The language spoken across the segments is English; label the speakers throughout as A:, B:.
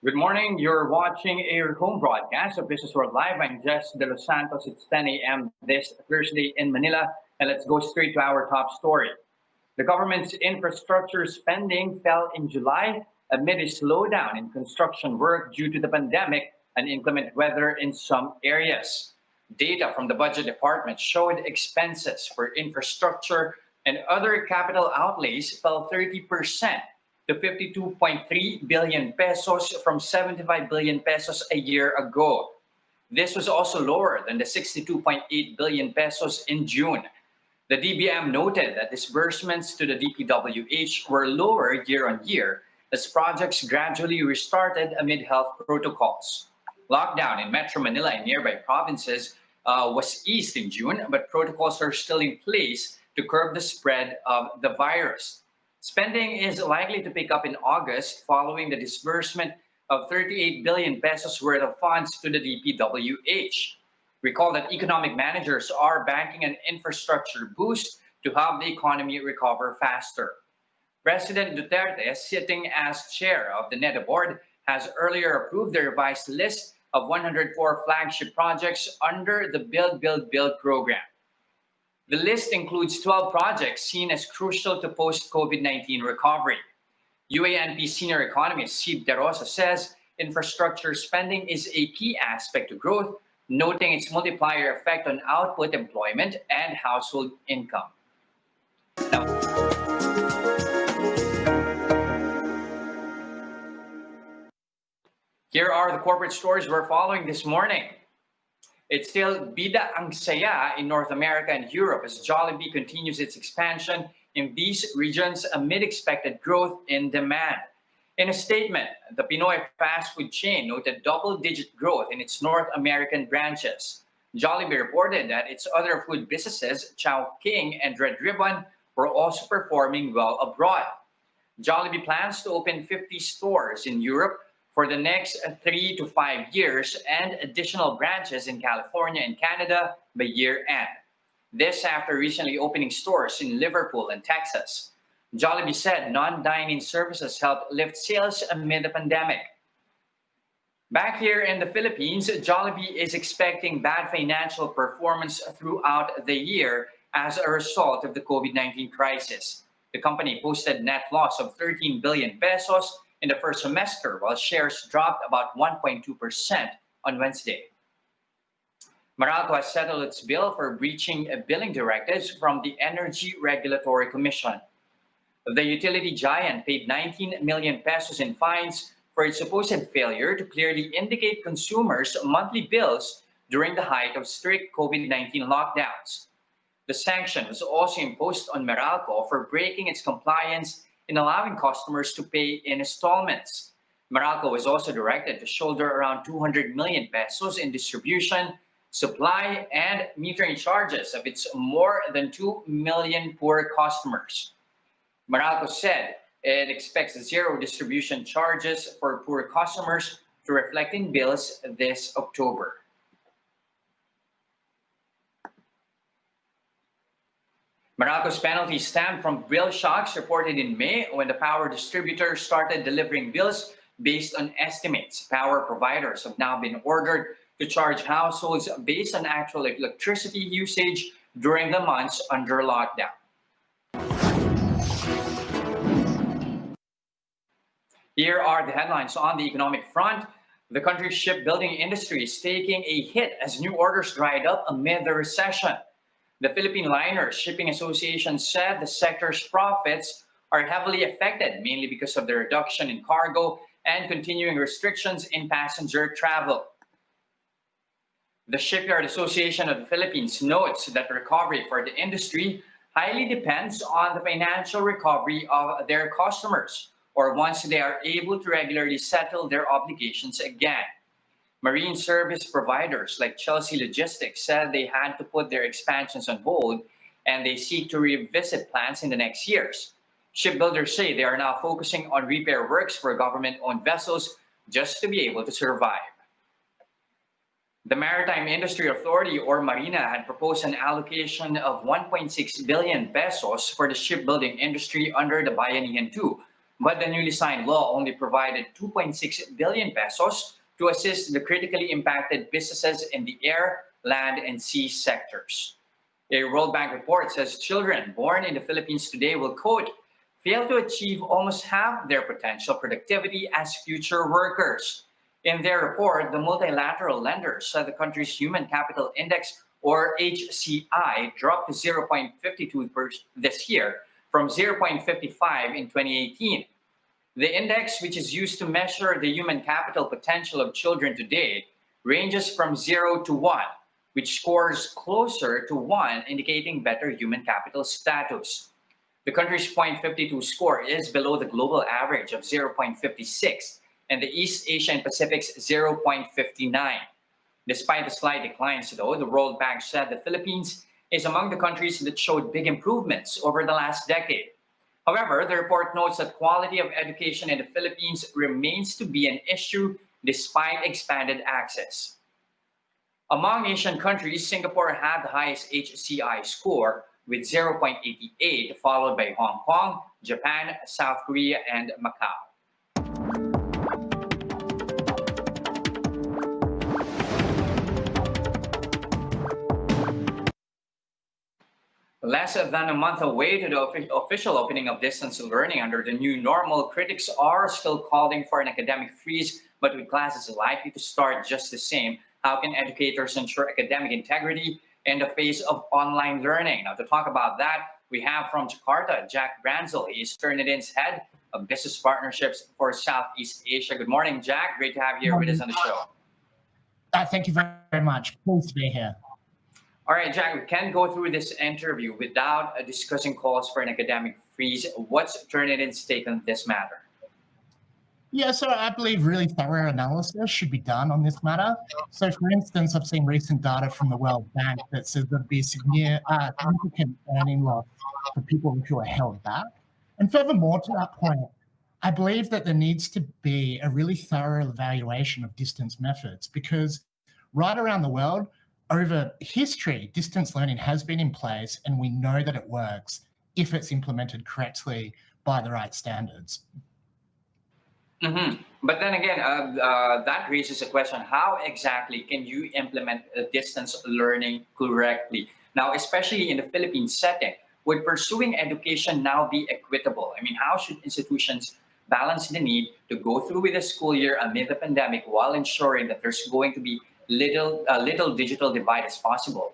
A: Good morning. You're watching a home broadcast of Business World Live. I'm Jes Delos Santos. It's 10 a.m. this Thursday in Manila, and let's go straight to our top story. The government's infrastructure spending fell in July amid a slowdown in construction work due to the pandemic and inclement weather in some areas. Data from the budget department showed expenses for infrastructure and other capital outlays fell 30% to 52.3 billion pesos from 75 billion pesos a year ago. This was also lower than the 62.8 billion pesos in June. The DBM noted that disbursements to the DPWH were lower year on year as projects gradually restarted amid health protocols. Lockdown in Metro Manila and nearby provinces was eased in June, but protocols are still in place to curb the spread of the virus. Spending is likely to pick up in August following the disbursement of 38 billion pesos worth of funds to the DPWH. Recall that economic managers are banking an infrastructure boost to help the economy recover faster. President Duterte, sitting as chair of the NEDA board, has earlier approved the revised list of 104 flagship projects under the Build program. The list includes 12 projects seen as crucial to post-COVID-19 recovery. UANP senior economist Jes Delos says infrastructure spending is a key aspect to growth, noting its multiplier effect on output, employment, and household income. Now, here are the corporate stories we're following this morning. It's still bida ang saya in North America and Europe as Jollibee continues its expansion in these regions amid expected growth in demand. In a statement, the Pinoy fast food chain noted double-digit growth in its North American branches. Jollibee reported that its other food businesses, Chowking and Red Ribbon, were also performing well abroad. Jollibee plans to open 50 stores in Europe for the next 3 to 5 years and additional branches in California and Canada by year end. This after recently opening stores in Liverpool and Texas. Jollibee said non-dining services helped lift sales amid the pandemic. Back here in the Philippines, Jollibee is expecting bad financial performance throughout the year as a result of the COVID-19 crisis. The company posted net loss of 13 billion pesos in the first semester, while shares dropped about 1.2% on Wednesday. Meralco has settled its bill for breaching billing directives from the Energy Regulatory Commission. The utility giant paid 19 million pesos in fines for its supposed failure to clearly indicate consumers' monthly bills during the height of strict COVID-19 lockdowns. The sanction was also imposed on Meralco for breaking its compliance in allowing customers to pay in installments. Meralco was also directed to shoulder around 200 million pesos in distribution, supply, and metering charges of its more than 2 million poor customers. Meralco said it expects zero distribution charges for poor customers to reflect in bills this October. Meralco's penalty stemmed from bill shocks reported in May when the power distributor started delivering bills based on estimates. Power providers have now been ordered to charge households based on actual electricity usage during the months under lockdown. Here are the headlines on the economic front. The country's shipbuilding industry is taking a hit as new orders dried up amid the recession. The Philippine Liners Shipping Association said the sector's profits are heavily affected, mainly because of the reduction in cargo and continuing restrictions in passenger travel. The Shipyard Association of the Philippines notes that recovery for the industry highly depends on the financial recovery of their customers, or once they are able to regularly settle their obligations again. Marine service providers like Chelsea Logistics said they had to put their expansions on hold and they seek to revisit plans in the next years. Shipbuilders say they are now focusing on repair works for government-owned vessels just to be able to survive. The Maritime Industry Authority, or Marina, had proposed an allocation of 1.6 billion pesos for the shipbuilding industry under the Bayanihan 2, But the newly signed law only provided 2.6 billion pesos to assist the critically impacted businesses in the air, land, and sea sectors. A World Bank report says children born in the Philippines today will, quote, fail to achieve almost half their potential productivity as future workers. In their report, the multilateral lenders said the country's Human Capital Index, or HCI, dropped to 0.52 this year from 0.55 in 2018. The index, which is used to measure the human capital potential of children today, ranges from 0 to 1, which scores closer to 1, indicating better human capital status. The country's 0.52 score is below the global average of 0.56 and the East Asia and Pacific's 0.59. Despite the slight declines, though, the World Bank said the Philippines is among the countries that showed big improvements over the last decade. However, the report notes that quality of education in the Philippines remains to be an issue despite expanded access. Among Asian countries, Singapore had the highest HCI score with 0.88, followed by Hong Kong, Japan, South Korea, and Macau. Less than a month away to the official opening of distance learning under the new normal, critics are still calling for an academic freeze, but with classes likely to start just the same, how can educators ensure academic integrity in the face of online learning? Now, to talk about that, we have from Jakarta, Jack Branzel. He is Turnitin's head of business partnerships for Southeast Asia. Good morning, Jack. Great to have you here with us on the show.
B: Thank you very much. Pleased to be here.
A: All right, Jack, we can't go through this interview without discussing calls for an academic freeze. What's Turnitin's take on this matter?
B: Yeah, so I believe really thorough analysis should be done on this matter. So, for instance, I've seen recent data from the World Bank that says there'd be significant earning loss for people who are held back. And furthermore, to that point, I believe that there needs to be a really thorough evaluation of distance methods because right around the world, over history, distance learning has been in place and we know that it works if it's implemented correctly by the right standards.
A: Mm-hmm. But then again, that raises a question, how exactly can you implement distance learning correctly? Now, especially in the Philippines setting, would pursuing education now be equitable? I mean, how should institutions balance the need to go through with the school year amid the pandemic while ensuring that there's going to be little digital divide as possible?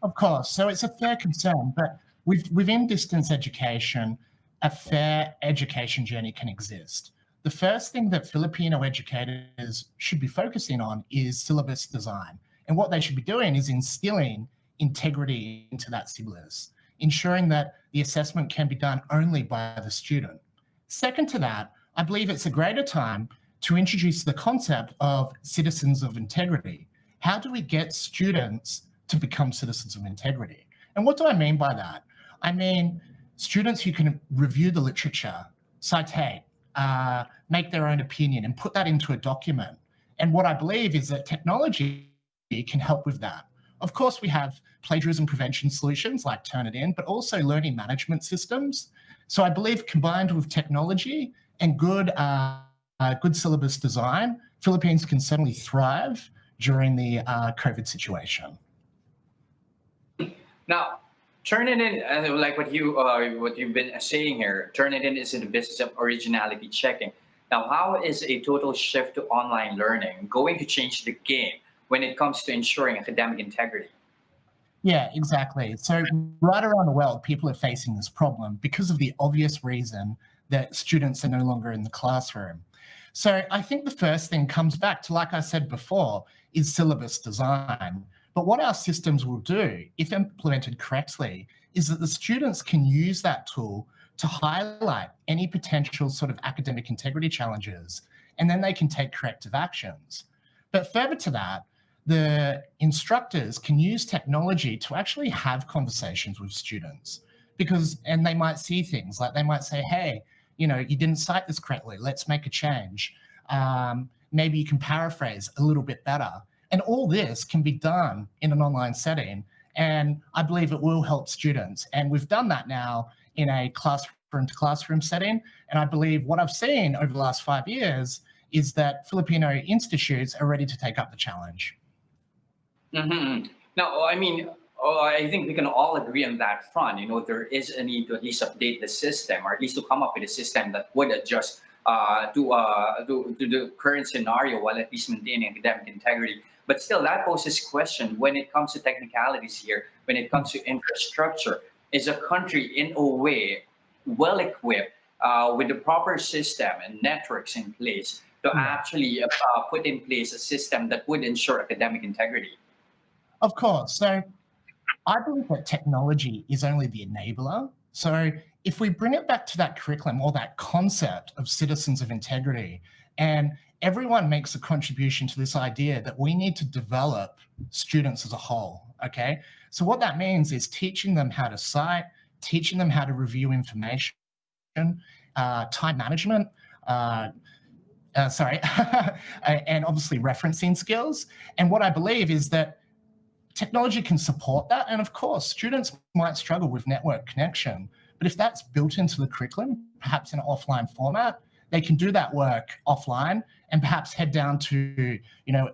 B: Of course. So it's a fair concern, but within distance education, a fair education journey can exist. The first thing that Filipino educators should be focusing on is syllabus design. And what they should be doing is instilling integrity into that syllabus, ensuring that the assessment can be done only by the student. Second to that, I believe it's a greater time to introduce the concept of citizens of integrity. How do we get students to become citizens of integrity? And what do I mean by that? I mean students who can review the literature, citate, make their own opinion and put that into a document. And what I believe is that technology can help with that. Of course, we have plagiarism prevention solutions like Turnitin, but also learning management systems. So I believe combined with technology and good syllabus design, Philippines can certainly thrive during the COVID situation.
A: Now, Turnitin, like what you've been saying here, Turnitin is in the business of originality checking. Now, how is a total shift to online learning going to change the game when it comes to ensuring academic integrity?
B: Yeah, exactly. So right around the world, people are facing this problem because of the obvious reason that students are no longer in the classroom. So I think the first thing comes back to, like I said before, is syllabus design. But what our systems will do, if implemented correctly, is that the students can use that tool to highlight any potential sort of academic integrity challenges, and then they can take corrective actions. But further to that, the instructors can use technology to actually have conversations with students and they might see things like they might say, hey, you didn't cite this correctly, let's make a change. Maybe you can paraphrase a little bit better. And all this can be done in an online setting. And I believe it will help students. And we've done that now in a classroom different classroom setting. And I believe what I've seen over the last 5 years is that Filipino institutes are ready to take up the challenge.
A: Now, I mean, I think we can all agree on that front. There is a need to at least update the system, or at least to come up with a system that would adjust to the current scenario while at least maintaining academic integrity. But still, that poses question when it comes to technicalities here, when it comes to infrastructure. Is a country in a way well equipped with the proper system and networks in place to actually put in place a system that would ensure academic integrity?
B: Of course. So I believe that technology is only the enabler. So if we bring it back to that curriculum or that concept of citizens of integrity, and everyone makes a contribution to this idea that we need to develop students as a whole, okay? So what that means is teaching them how to cite, teaching them how to review information, time management, and obviously referencing skills. And what I believe is that technology can support that. And of course, students might struggle with network connection, but if that's built into the curriculum, perhaps in an offline format, they can do that work offline and perhaps head down to,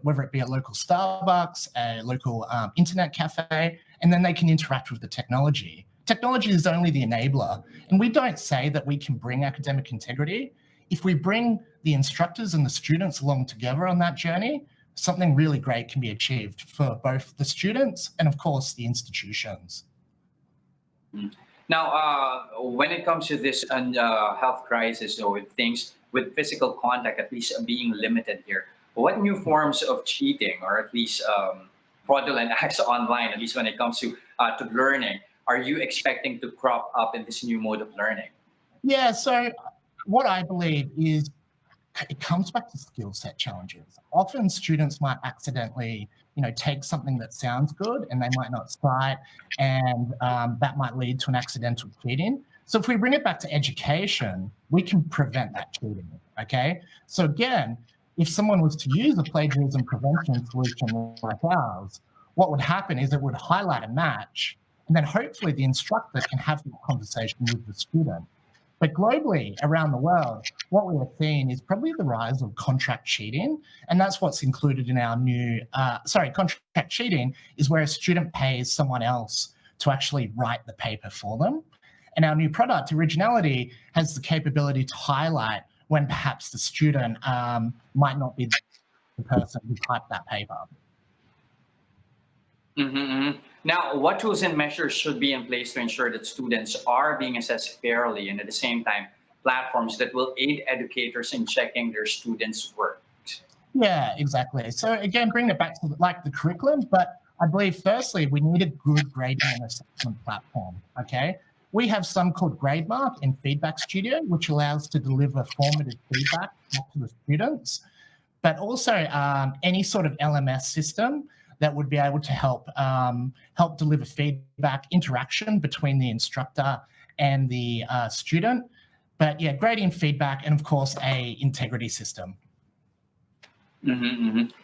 B: whether it be a local Starbucks, a local internet cafe, and then they can interact with the technology. Technology is only the enabler. And we don't say that we can bring academic integrity. If we bring the instructors and the students along together on that journey, something really great can be achieved for both the students and, of course, the institutions.
A: Now, when it comes to this health crisis, or with physical contact at least being limited here, what new forms of cheating, or at least fraudulent acts online, at least when it comes to learning, are you expecting to crop up in this new mode of learning?
B: Yeah, so what I believe is it comes back to skill set challenges. Often students might accidentally, take something that sounds good and they might not cite, and that might lead to an accidental cheating. So if we bring it back to education, we can prevent that cheating, okay? So again, if someone was to use a plagiarism prevention solution like ours, what would happen is it would highlight a match, and then hopefully the instructor can have that conversation with the student. But globally, around the world, what we are seeing is probably the rise of contract cheating. And that's what's included in our new, contract cheating is where a student pays someone else to actually write the paper for them. And our new product, Originality, has the capability to highlight when perhaps the student might not be the person who typed that paper.
A: Now, what tools and measures should be in place to ensure that students are being assessed fairly, and at the same time, platforms that will aid educators in checking their students' work?
B: Yeah, exactly. So again, bring it back to the curriculum, but I believe firstly, we need a good grading and assessment platform, okay? We have some called GradeMark and Feedback Studio, which allows to deliver formative feedback back to the students, but also any sort of LMS system that would be able to help deliver feedback, interaction between the instructor and the student. But yeah, grading, feedback, and of course, a integrity system.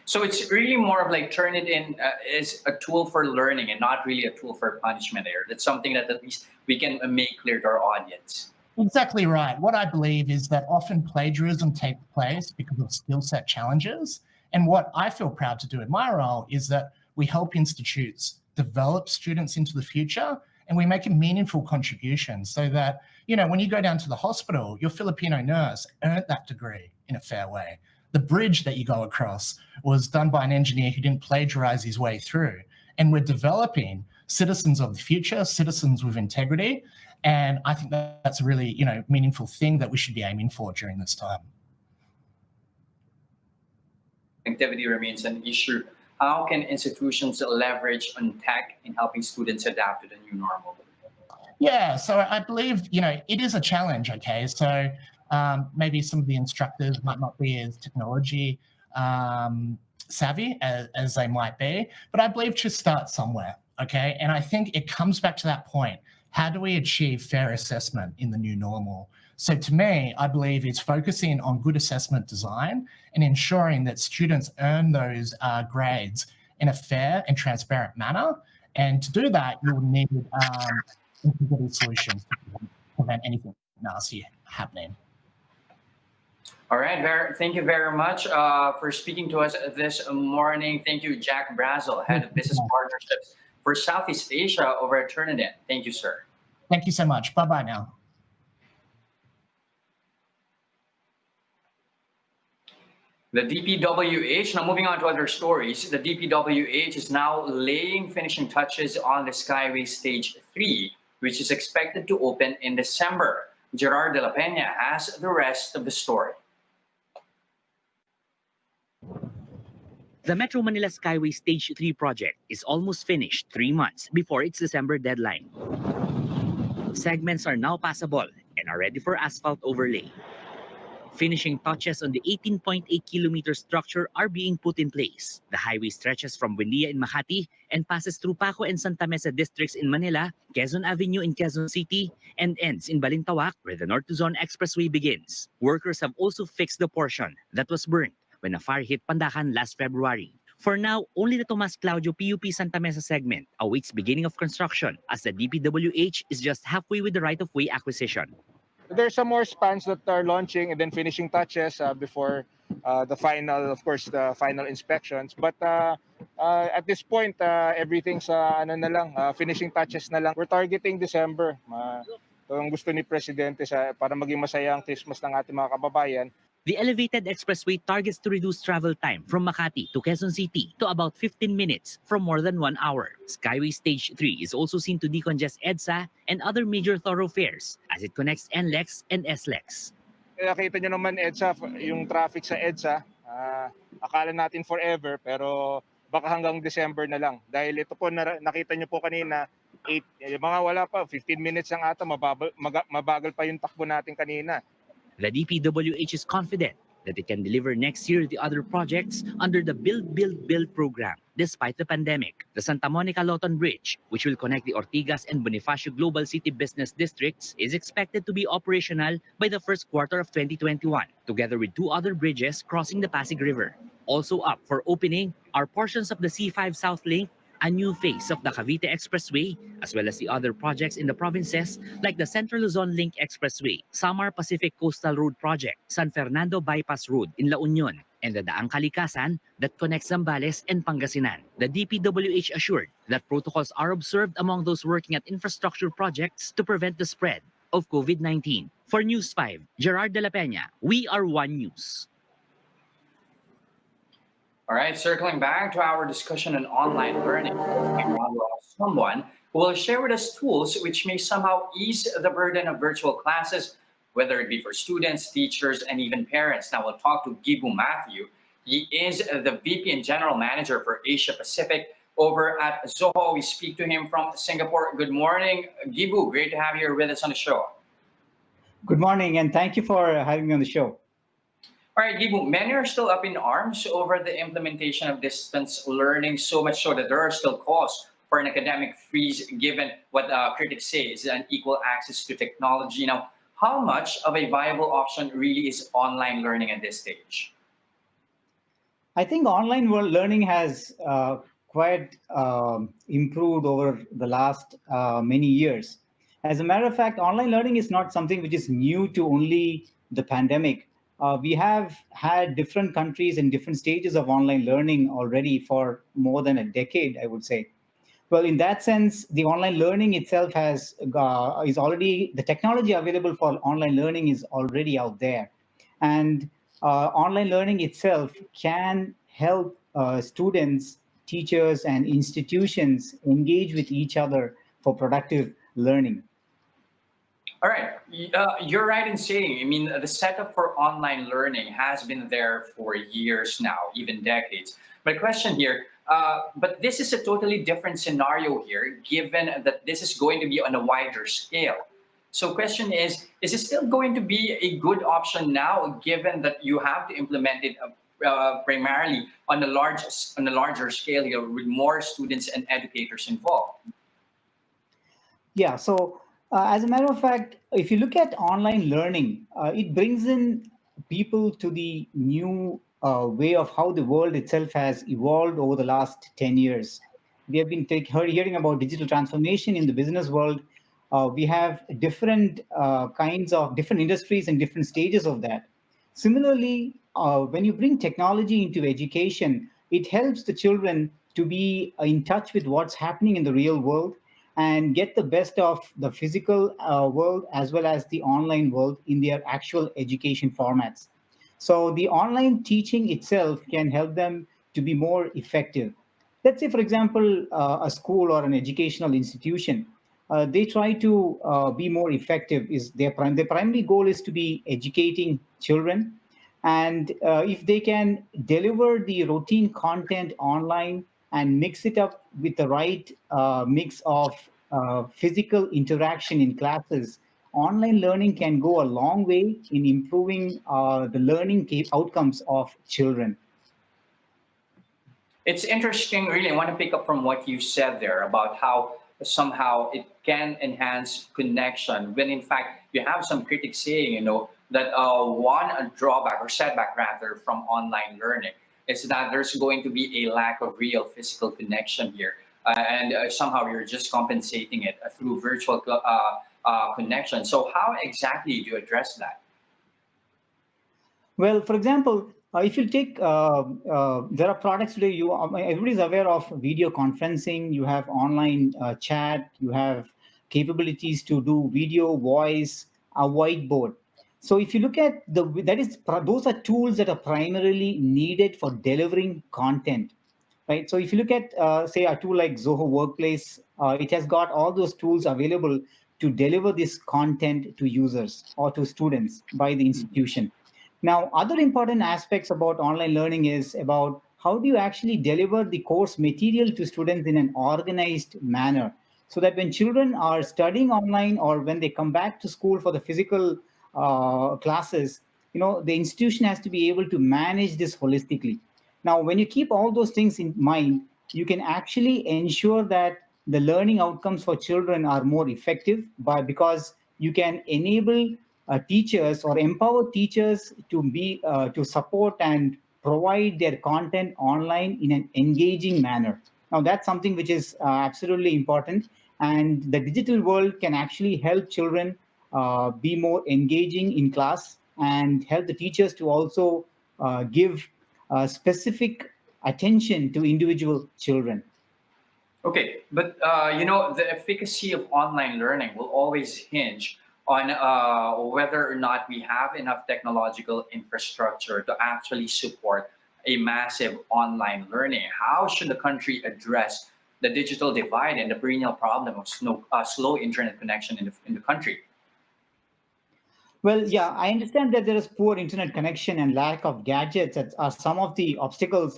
A: So it's really more of like Turnitin is a tool for learning and not really a tool for punishment here. That's something that at least we can make clear to our audience.
B: Exactly right. What I believe is that often plagiarism takes place because of skill set challenges. And what I feel proud to do in my role is that we help institutes develop students into the future, and we make a meaningful contribution so that, when you go down to the hospital, your Filipino nurse earned that degree in a fair way. The bridge that you go across was done by an engineer who didn't plagiarize his way through. And we're developing citizens of the future, citizens with integrity. And I think that's a really, meaningful thing that we should be aiming for during this time.
A: Activity remains an issue. How can institutions leverage on tech in helping students adapt to the new normal?
B: Yeah, so I believe, it is a challenge, okay? So maybe some of the instructors might not be as technology savvy as they might be, but I believe to start somewhere, okay? And I think it comes back to that point. How do we achieve fair assessment in the new normal? So to me, I believe it's focusing on good assessment design and ensuring that students earn those grades in a fair and transparent manner. And to do that, you will need integrated solutions to prevent anything nasty happening.
A: All right, thank you very much for speaking to us this morning. Thank you, Jack Branzel, Head of Business Partnerships for Southeast Asia over at Turnitin. Thank you, sir.
B: Thank you so much. Bye-bye now.
A: The DPWH, now moving on to other stories, the DPWH is now laying finishing touches on the Skyway Stage 3, which is expected to open in December. Gerard de la Peña has the rest of the story.
C: The Metro Manila Skyway Stage 3 project is almost finished 3 months before its December deadline. Segments are now passable and are ready for asphalt overlay. Finishing touches on the 18.8-kilometer structure are being put in place. The highway stretches from Buendia in Makati and passes through Paco and Santa Mesa districts in Manila, Quezon Avenue in Quezon City, and ends in Balintawak, where the North Luzon Expressway begins. Workers have also fixed the portion that was burnt when a fire hit Pandacan last February. For now, only the Tomas Claudio PUP Santa Mesa segment awaits beginning of construction, as the DPWH is just halfway with the right-of-way acquisition.
D: There's some more spans that are launching and then finishing touches before the final, of course, the final inspections. But at this point, everything's finishing touches na lang. We're targeting December. Ito ang gusto ni Presidente para maging masaya ang Christmas ng ating mga kababayan.
C: The elevated expressway targets to reduce travel time from Makati to Quezon City to about 15 minutes from more than 1 hour. Skyway Stage 3 is also seen to decongest EDSA and other major thoroughfares as it connects NLEX and SLEX.
D: Nakita nyo naman EDSA, yung traffic sa EDSA, akala natin forever pero baka hanggang December na lang. Dahil ito po, nakita nyo po kanina, mga wala pa, 15 minutes ang ata, mabagal pa yung takbo natin kanina.
C: The DPWH is confident that it can deliver next year the other projects under the Build, Build, Build program, despite the pandemic. The Santa Monica-Loton Bridge, which will connect the Ortigas and Bonifacio Global City business districts, is expected to be operational by the first quarter of 2021, together with 2 other bridges crossing the Pasig River. Also up for opening are portions of the C5 South Link, a new phase of the Cavite Expressway, as well as the other projects in the provinces like the Central Luzon Link Expressway, Samar Pacific Coastal Road Project, San Fernando Bypass Road in La Union, and the Daang Kalikasan that connects Zambales and Pangasinan. The DPWH assured that protocols are observed among those working at infrastructure projects to prevent the spread of COVID-19. For News 5, Gerard de la Peña, we are One News.
A: All right, circling back to our discussion on online learning, we have someone who will share with us tools which may somehow ease the burden of virtual classes, whether it be for students, teachers, and even parents. Now we'll talk to Gibu Mathew. He is the VP and General Manager for Asia Pacific over at Zoho. We speak to him from Singapore. Good morning, Gibu. Great to have you here with us on the show.
E: Good morning, and thank you for having me on the show.
A: All right, Gibu, many are still up in arms over the implementation of distance learning, so much so that there are still calls for an academic freeze, given what critics say is unequal access to technology. Now, how much of a viable option really is online learning at this stage?
E: I think online learning has quite improved over the last many years. As a matter of fact, online learning is not something which is new to only the pandemic. We have had different countries in different stages of online learning already for more than a decade, I would say. Well, in that sense, the online learning itself is already, the technology available for online learning is already out there. And online learning itself can help students, teachers, and institutions engage with each other for productive learning.
A: All right, you're right in saying, I mean, the setup for online learning has been there for years now, even decades. My question here, but this is a totally different scenario here, given that this is going to be on a wider scale. So question is it still going to be a good option now, given that you have to implement it primarily on a larger scale here with more students and educators involved?
E: Yeah, so as a matter of fact, if you look at online learning, it brings in people to the new way of how the world itself has evolved over the last 10 years. We have been hearing about digital transformation in the business world we have different kinds of different industries and different stages of that. Similarly, when you bring technology into education, it helps the children to be in touch with what's happening in the real world and get the best of the physical world as well as the online world in their actual education formats. So the online teaching itself can help them to be more effective. Let's say, for example, a school or an educational institution, they try to be more effective. Is their primary goal is to be educating children, and if they can deliver the routine content online and mix it up with the right mix of physical interaction in classes, online learning can go a long way in improving the learning outcomes of children.
A: It's interesting, really. I want to pick up from what you said there about how somehow it can enhance connection. When in fact you have some critics saying, that one drawback or setback rather from online learning is that there's going to be a lack of real physical connection here, and somehow you're just compensating it through virtual connection. So how exactly do you address that?
E: Well, for example, if you take, there are products today, everybody's aware of video conferencing, you have online chat, you have capabilities to do video, voice, a whiteboard. So if you look at those are tools that are primarily needed for delivering content, right? So if you look at, say, a tool like Zoho Workplace, it has got all those tools available to deliver this content to users or to students by the institution. Now, other important aspects about online learning is about how do you actually deliver the course material to students in an organized manner so that when children are studying online or when they come back to school for the physical classes, the institution has to be able to manage this holistically. Now, when you keep all those things in mind, you can actually ensure that the learning outcomes for children are more effective because you can enable teachers or empower teachers to be to support and provide their content online in an engaging manner. Now, that's something which is absolutely important, and the digital world can actually help children be more engaging in class and help the teachers to also give specific attention to individual children.
A: Okay, but the efficacy of online learning will always hinge on whether or not we have enough technological infrastructure to actually support a massive online learning. How should the country address the digital divide and the perennial problem of slow internet connection in the country?
E: Well, yeah, I understand that there is poor internet connection and lack of gadgets that are some of the obstacles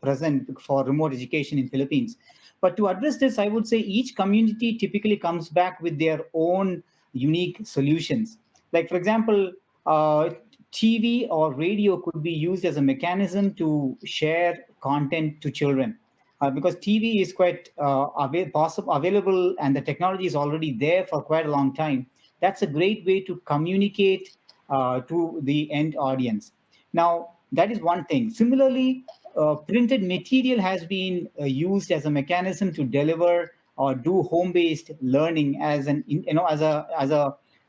E: present for remote education in Philippines. But to address this, I would say each community typically comes back with their own unique solutions. Like, for example, TV or radio could be used as a mechanism to share content to children. Because TV is quite available and the technology is already there for quite a long time. That's a great way to communicate to the end audience. Now, that is one thing. Similarly, printed material has been used as a mechanism to deliver or do home-based learning as an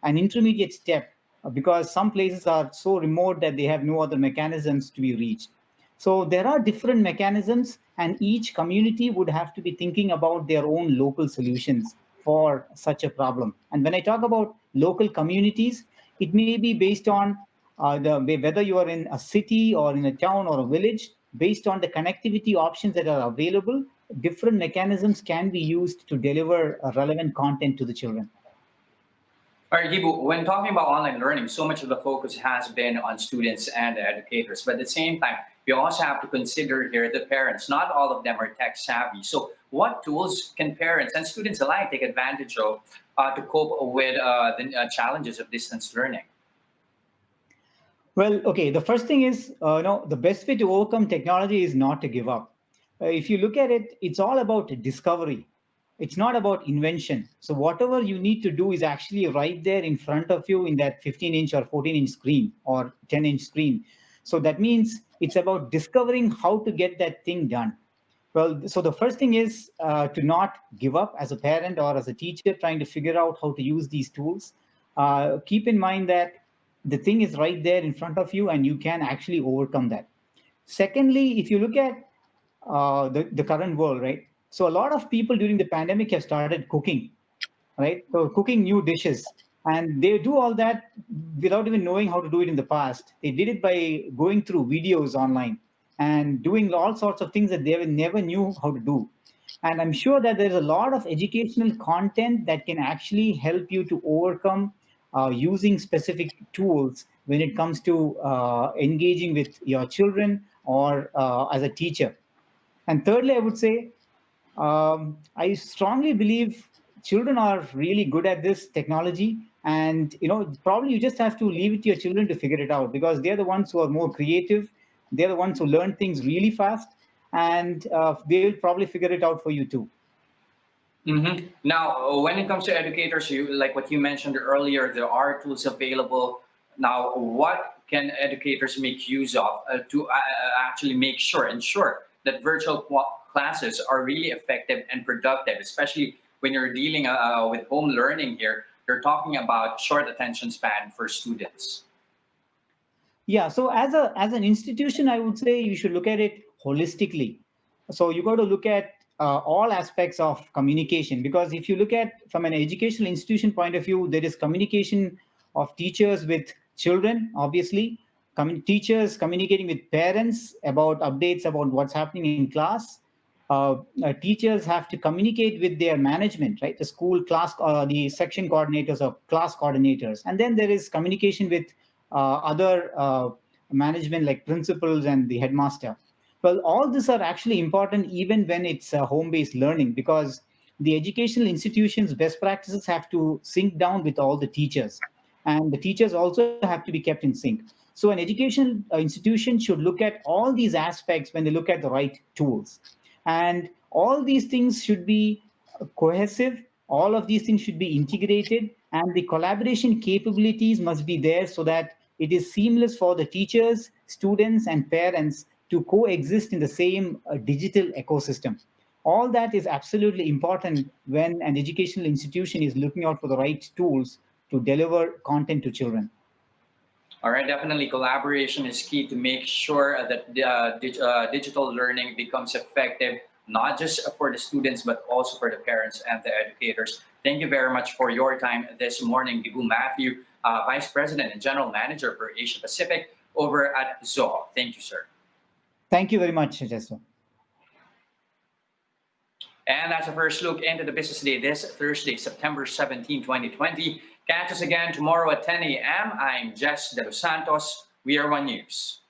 E: intermediate step, because some places are so remote that they have no other mechanisms to be reached. So there are different mechanisms, and each community would have to be thinking about their own local solutions for such a problem. And when I talk about local communities, it may be based on whether you are in a city or in a town or a village. Based on the connectivity options that are available, different mechanisms can be used to deliver relevant content to the children.
A: All right, Gibu, when talking about online learning, so much of the focus has been on students and the educators. But at the same time, we also have to consider here the parents. Not all of them are tech savvy. So what tools can parents and students alike take advantage of to cope with the challenges of distance learning?
E: Well, okay, the first thing is, the best way to overcome technology is not to give up. If you look at it, it's all about discovery. It's not about invention. So whatever you need to do is actually right there in front of you in that 15-inch or 14-inch screen or 10-inch screen. So that means it's about discovering how to get that thing done. Well, so the first thing is to not give up as a parent or as a teacher trying to figure out how to use these tools. Keep in mind that the thing is right there in front of you and you can actually overcome that. Secondly, if you look at the current world, right? So a lot of people during the pandemic have started cooking, right? So cooking new dishes. And they do all that without even knowing how to do it in the past. They did it by going through videos online and doing all sorts of things that they never knew how to do. And I'm sure that there's a lot of educational content that can actually help you to overcome using specific tools when it comes to engaging with your children or as a teacher. And thirdly, I would say I strongly believe children are really good at this technology, and probably you just have to leave it to your children to figure it out because they're the ones who are more creative. They're the ones who learn things really fast, and they'll probably figure it out for you too.
A: Now, when it comes to educators, you like what you mentioned earlier, there are tools available. Now, what can educators make use of to actually ensure that virtual classes are really effective and productive, especially when you're dealing with home learning here? You're talking about short attention span for students.
E: Yeah, so as an institution, I would say you should look at it holistically. So you got to look at all aspects of communication because if you look at from an educational institution point of view, there is communication of teachers with children, obviously, teachers communicating with parents about updates about what's happening in class. Teachers have to communicate with their management, right? The school class, the section coordinators or class coordinators, and then there is communication with other management like principals and the headmaster. Well, all these are actually important even when it's home-based learning because the educational institutions' best practices have to sync down with all the teachers, and the teachers also have to be kept in sync. So an educational institution should look at all these aspects when they look at the right tools. And all these things should be cohesive, all of these things should be integrated, and the collaboration capabilities must be there so that it is seamless for the teachers, students, and parents to coexist in the same digital ecosystem. All that is absolutely important when an educational institution is looking out for the right tools to deliver content to children.
A: All right, definitely collaboration is key to make sure that digital learning becomes effective, not just for the students, but also for the parents and the educators. Thank you very much for your time this morning, Gibu Mathew, Vice President and General Manager for Asia Pacific over at Zoho. Thank you, sir.
E: Thank you very much, Jesso.
A: And that's a first look into the business day this Thursday, September 17, 2020. Catch us again tomorrow at 10 a.m. I'm Jes Delos Santos. We are One News.